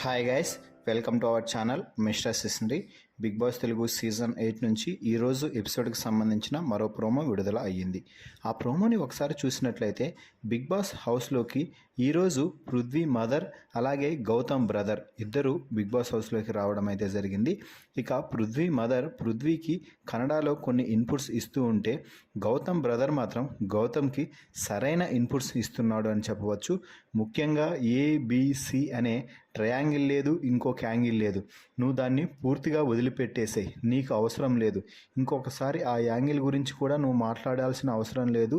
Hi guys, welcome to our channel mister సిస్నరీ. Bigg Boss Telugu season 8 నుంచి ఈరోజు ఎపిసోడ్కి సంబంధించిన మరో ప్రోమో విడుదల అయ్యింది. ఆ ప్రోమోని ఒకసారి చూసినట్లయితే బిగ్ బాస్ హౌస్లోకి ఈరోజు పృథ్వీ మదర్ అలాగే గౌతమ్ బ్రదర్ ఇద్దరు బిగ్ బాస్ హౌస్లోకి రావడం అయితే జరిగింది. ఇక పృథ్వీ మదర్ పృథ్వీకి కన్నడలో కొన్ని ఇన్పుట్స్ ఇస్తూ ఉంటే గౌతమ్ బ్రదర్ మాత్రం గౌతమ్కి సరైన ఇన్పుట్స్ ఇస్తున్నాడు అని చెప్పవచ్చు. ముఖ్యంగా ఏబిసి అనే ట్రయాంగిల్ లేదు, ఇంకొక యాంగిల్ లేదు. నువ్వు దాన్ని పూర్తిగా వదిలిపెట్టేసేయి, నీకు అవసరం లేదు. ఇంకొకసారి ఆ యాంగిల్ గురించి కూడా నువ్వు మాట్లాడాల్సిన అవసరం లేదు.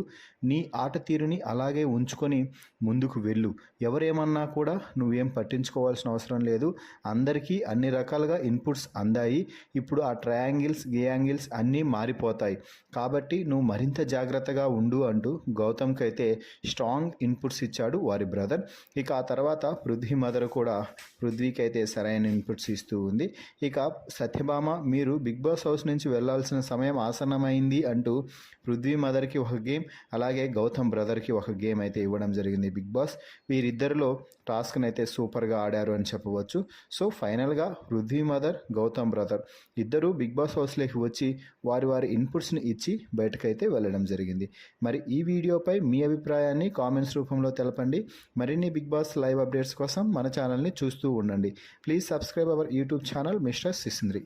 నీ ఆట తీరుని అలాగే ఉంచుకొని ముందుకు వెళ్ళు. ఎవరేమన్నా కూడా నువ్వేం పట్టించుకోవాల్సిన అవసరం లేదు. అందరికీ అన్ని రకాలుగా ఇన్పుట్స్ అందాయి. ఇప్పుడు ఆ ట్రయాంగిల్స్ యాంగిల్స్ అన్నీ మారిపోతాయి. కాబట్టి నువ్వు మరింత జాగ్రత్తగా ఉండు అంటూ గౌతమ్కి అయితే స్ట్రాంగ్ ఇన్పుట్స్ ఇచ్చాడు వారి బ్రదర్. ఇక ఆ తర్వాత పృథ్వీ మదర్ కూడా పృథ్వీకి అయితే సరైన ఇన్పుట్స్ ఇస్తూ ఉంది. ఇక సత్యభామ, మీరు బిగ్ బాస్ హౌస్ నుంచి వెళ్లాల్సిన సమయం ఆసన్నమైంది అంటూ పృథ్వీ మదర్కి ఒక గేమ్, అలాగే గౌతమ్ బ్రదర్కి ఒక గేమ్ అయితే ఇవ్వడం జరిగింది బిగ్ బాస్. వీరిద్దరిలో టాస్క్ని అయితే సూపర్గా ఆడారు అని చెప్పవచ్చు. సో ఫైనల్గా పృథ్వీ మదర్, గౌతమ్ బ్రదర్ ఇద్దరు బిగ్ బాస్ హౌస్లోకి వచ్చి వారి ఇన్పుట్స్ని ఇచ్చి బయటకైతే వెళ్ళడం జరిగింది. మరి ఈ వీడియోపై మీ అభిప్రాయాన్ని కామెంట్స్ రూపంలో తెలపండి. మరిన్ని బిగ్ బాస్ లైవ్ అప్డేట్స్ కోసం మన ఛానల్ని చూస్తూ ఉండండి. Please subscribe our YouTube channel mister సిస్నరీ.